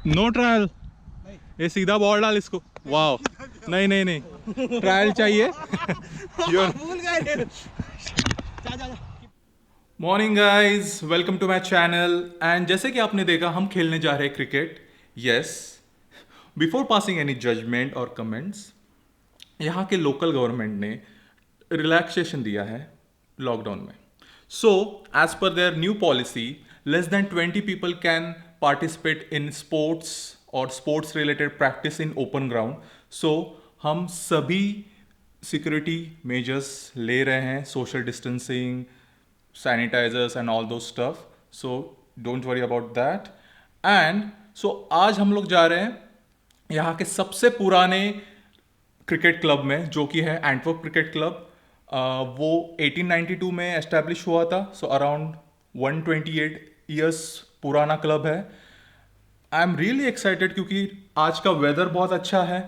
No trial, ये सीधा ball डाल इसको। वाह, नहीं नहीं नहीं, ट्रायल चाहिए। Morning guys, welcome to my channel. And जैसे कि आपने देखा, हम खेलने जा रहे हैं cricket. Yes, before passing any judgement और कमेंट्स, यहाँ के लोकल गवर्नमेंट ने रिलैक्सेशन दिया है लॉकडाउन में। So as per their new policy, less than 20 people can participate in sports और sports related practice in open ground. So हम सभी सिक्योरिटी मेजर्स ले रहे हैं, social distancing, sanitisers and all those stuff. So don't worry about that. And so आज हम लोग जा रहे हैं यहाँ के सबसे पुराने क्रिकेट क्लब में, जो कि है एंटवर्प क्रिकेट क्लब। वो 1892 में एस्टैब्लिश हुआ था। सो अराउंड 128 ईयर्स पुराना क्लब है। आई एम रियली एक्साइटेड क्योंकि आज का वेदर बहुत अच्छा है,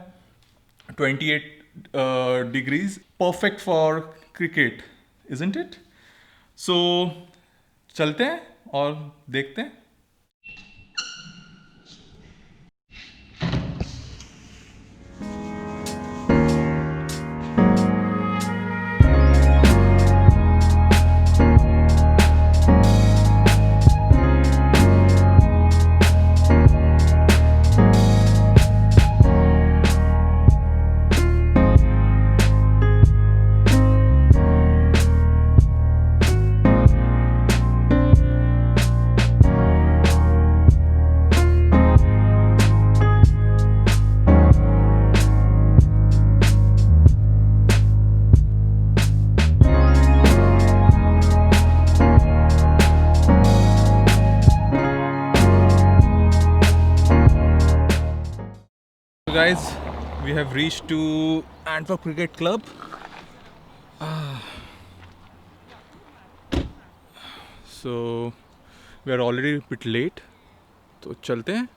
28 degrees, perfect for cricket, isn't it? So चलते हैं और देखते हैं। Guys, we have reached to Antwerp Cricket Club. So we are already a bit late. तो चलते हैं।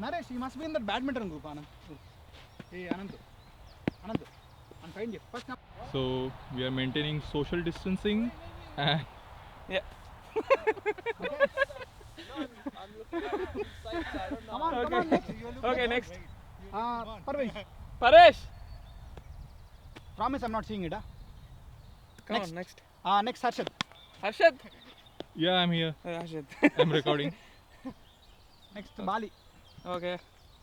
Naresh, he must be in that badminton group, Anand. Hey, Anand. Anand. I'm fine. First now. So we are maintaining social distancing. And Yeah. Come on, next. Okay, next. Parvesh. Paresh. Promise I'm not seeing it, Come Next. on, next. Next, Harshad. Harshad. yeah, I'm here. Harshad. I'm recording. Next, Bali. Okay.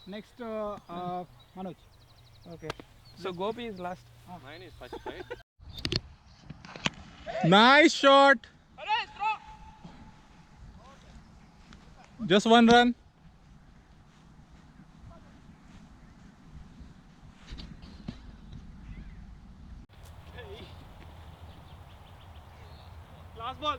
Next, Manoj. Okay. So Gopi is last. Nice shot. Just one run. Last ball.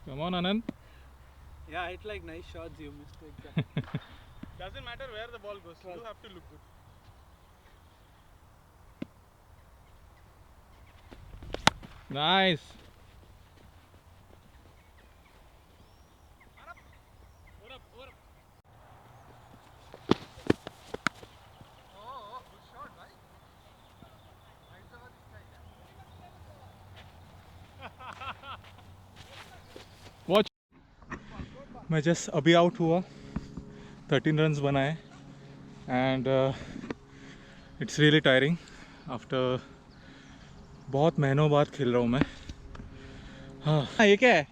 Come on, Anand. Yeah, it's like nice shots you missed. Doesn't matter where the ball goes. You have to look good. Nice. Over up, over up. Oh, good shot, right? Watch. मैं just अभी out हुआ 13 runs बनाए and it's really tiring after बहुत महीनों बाद खेल रहा हूँ मैं. हाँ ये क्या है?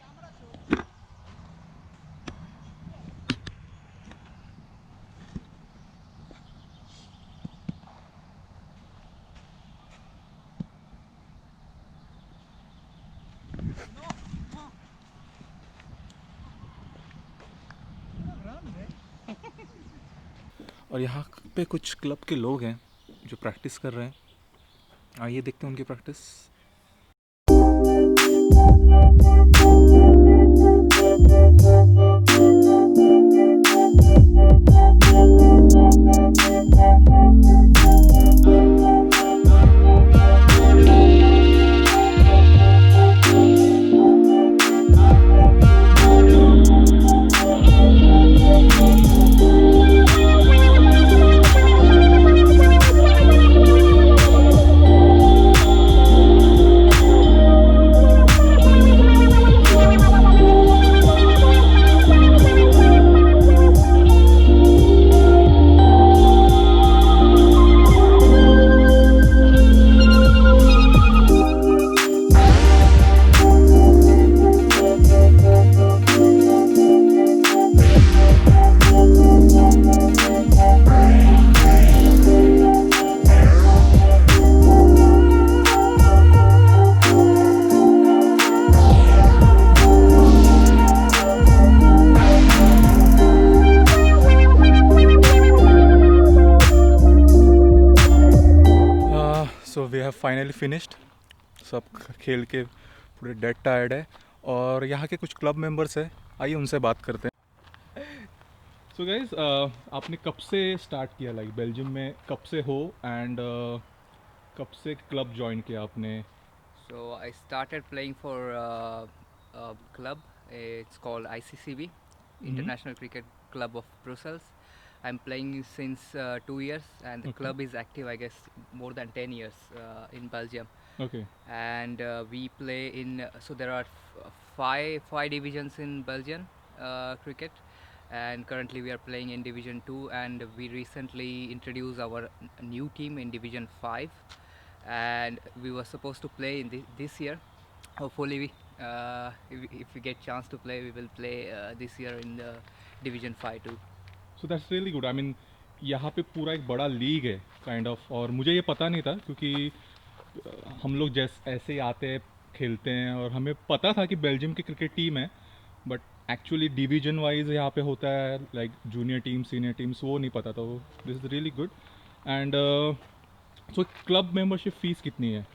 और यहाँ पे कुछ क्लब के लोग हैं जो प्रैक्टिस कर रहे हैं. आइए देखते हैं उनकी practice. So we have finally finished. सब खेल के पूरे डेड टायर्ड है और यहाँ के कुछ क्लब मेंबर्स हैं. आइए उनसे बात करते हैं. सो गाइज आपने कब से स्टार्ट किया लाइक बेल्जियम में कब से हो एंड कब से क्लब ज्वाइन किया आपने? So I started playing for a club. It's called ICCB, International Cricket Club of Brussels. I'm playing since 2 years, and the Okay. club is active, I guess, more than 10 years in Belgium. Okay. And we play in. So there are five divisions in Belgian cricket, and currently we are playing in Division 2. And we recently introduced our new team in Division 5, and we were supposed to play in this year. Hopefully, if we get chance to play, we will play this year in the Division 5 too. So that's really good. I mean यहाँ पे पूरा एक बड़ा league है kind of. और मुझे ये पता नहीं था क्योंकि हम लोग जैसे ऐसे ही आते हैं खेलते हैं और हमें पता था कि बेल्जियम की क्रिकेट टीम है बट एक्चुअली डिवीजन वाइज यहाँ पे होता है like junior team senior teams. वो नहीं पता था. वो this is really good. And so club membership fees कितनी है?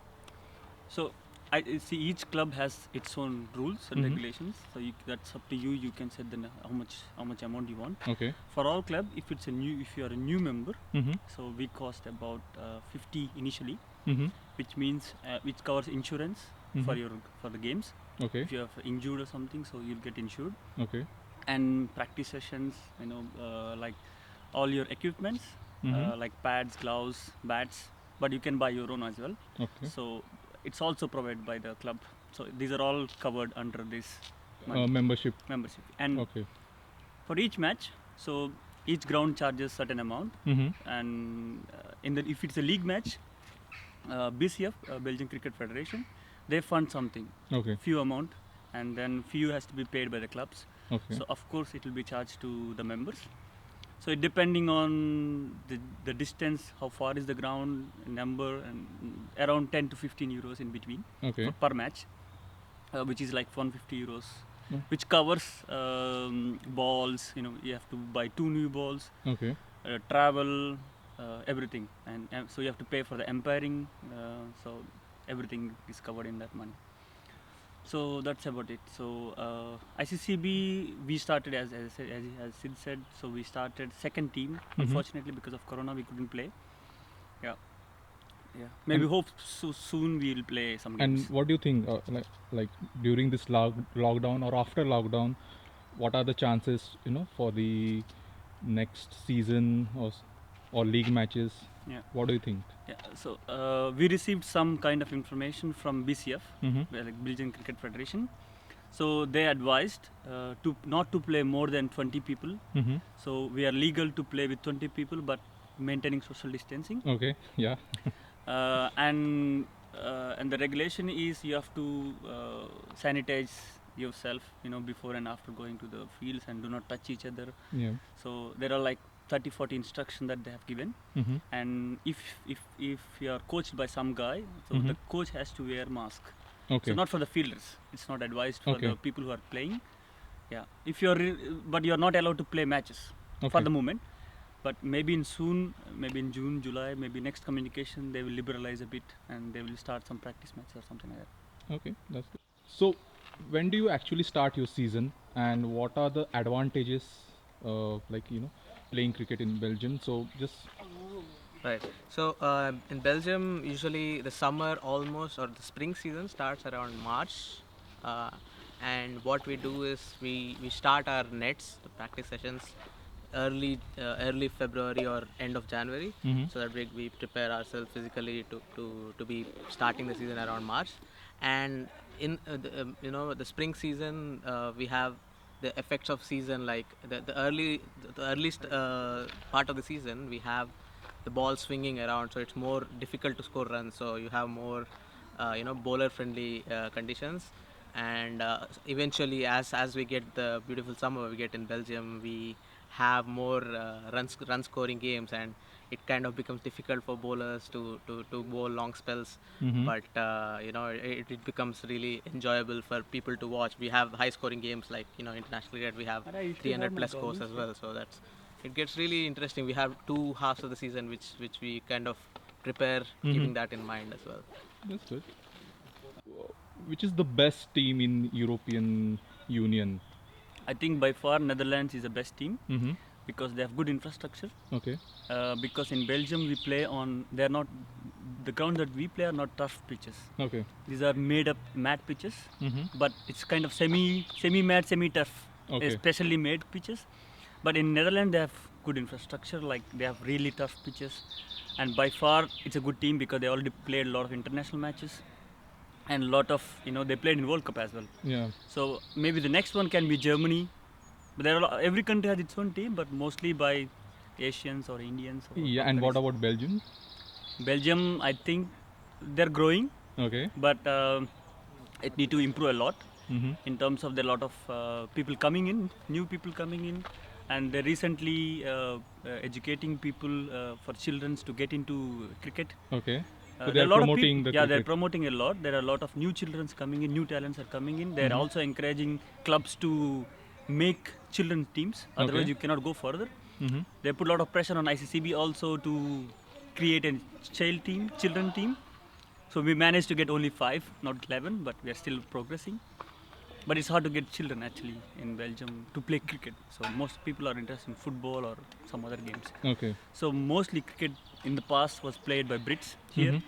So I see each club has its own rules and Mhm. regulations. So that's up to you. You can set the how much amount you want. Okay. For our club, if you are a new member, so we cost about 50 initially, which means which covers insurance for the games. Okay. If you have injured or something, so you'll get insured. Okay. And practice sessions, like all your equipments, like pads, gloves, bats, but you can buy your own as well. Okay. So it's also provided by the club. So these are all covered under this money, membership. membership. And okay. for each match, so each ground charges certain amount. And if it's a league match, BCF, Belgian Cricket Federation, they fund something, okay. few amount, and then few has to be paid by the clubs. Okay. So of course it will be charged to the members. So it depending on the distance, how far is the ground, number, and around 10 to 15 euros in between Okay. per match, which is like 150 euros, Yeah. which covers balls. You know, you have to buy 2 new balls, Okay. travel, everything, and so you have to pay for the umpiring. So everything is covered in that money. So that's about it. So ICCB, we started as Sid said. So we started second team. Unfortunately, because of Corona, we couldn't play. Yeah, yeah. Maybe And- hope soon we'll play some And games. what do you think, like during this lockdown or after lockdown, what are the chances, for the next season or league matches? Yeah. What do you think? Yeah. So we received some kind of information from BCF, Mm-hmm. like Belgian Cricket Federation. So they advised to not to play more than 20 people. Mm-hmm. So we are legal to play with 20 people, but maintaining social distancing. Okay. Yeah. And the regulation is you have to sanitize yourself, before and after going to the fields, and do not touch each other. Yeah. So there are like 30-40 instructions that they have given. Mm-hmm. And if you are coached by some guy, so Mhm. the coach has to wear mask. Okay. So not for the fielders, it's not advised for Okay. the people who are playing. Yeah, if you're but you're not allowed to play matches for Okay. the moment. But maybe in June, July, maybe next communication they will liberalize a bit and they will start some practice matches or something like that. Okay, that's good. So, when do you actually start your season, and what are the advantages, playing cricket in Belgium? So, just Right. So in Belgium, usually the summer almost or the spring season starts around March, and what we do is we start our nets, the practice sessions, early February or end of January, Mhm. so that we prepare ourselves physically to be starting the season around March, and in the spring season we have the effects of season, like the earliest part of the season we have the ball swinging around, so it's more difficult to score runs, so you have more bowler friendly conditions, and eventually as we get the beautiful summer we get in Belgium, we have more run scoring games, and it kind of becomes difficult for bowlers to bowl long spells. Mhm. But it becomes really enjoyable for people to watch. We have high scoring games like international cricket, we have 300 plus scores as well, so that's it gets really interesting. We have 2 halves of the season which we kind of prepare keeping that in mind as well. that's good. Which is the best team in European Union? I think by far Netherlands is the best team Mm-hmm. because they have good infrastructure. Okay. Because in Belgium we play on, they're not, the ground that we play are not turf pitches. Okay. These are made up mat pitches, Mm-hmm. but it's kind of semi-mat, semi-turf, Okay. specially made pitches. But in Netherlands they have good infrastructure, like they have really tough pitches, and by far it's a good team because they already played a lot of international matches, and a lot of they played in World Cup as well. Yeah. So maybe the next one can be Germany, but there are every country has its own team, but mostly by Asians or Indians. Or Yeah. And what about Belgium? Belgium? I think they're growing, Okay. but it need to improve a lot Mm-hmm. in terms of there are a lot of people coming in, new people coming in, and they're recently educating people for children to get into cricket. Okay. So There they are are a lot of promoting the they're cricket. promoting a lot. There are a lot of new children coming in, new talents are coming in. They're also encouraging clubs to make children teams. Otherwise, Okay. you cannot go further. Mm-hmm. They put a lot of pressure on ICCB also to create a children team. So we managed to get only 5, not 11, but we are still progressing. But it's hard to get children actually in Belgium to play cricket. So most people are interested in football or some other games. Okay. So mostly cricket in the past was played by Brits here.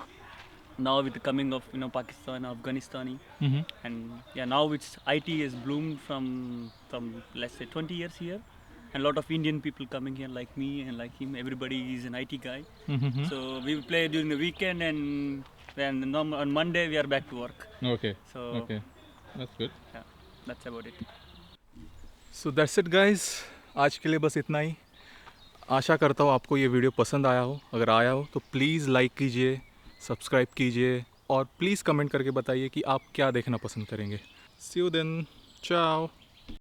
Now with the coming of Pakistan, Afghanistani, Mm-hmm. and now it's IT has bloomed from let's say 20 years here, and a lot of Indian people coming here like me and like him. Everybody is an IT guy. Mm-hmm. So we play during the weekend, and then on Monday we are back to work. Okay. So Okay. That's good. yeah, that's about it. So that's it guys, आज के लिए बस इतना ही। आशा करता हूँ आपको ये video पसंद आया हो। अगर आया हो तो प्लीज़ लाइक कीजिए, सब्सक्राइब कीजिए, और प्लीज़ कमेंट करके बताइए कि आप क्या देखना पसंद करेंगे। सी यू देन, चाओ।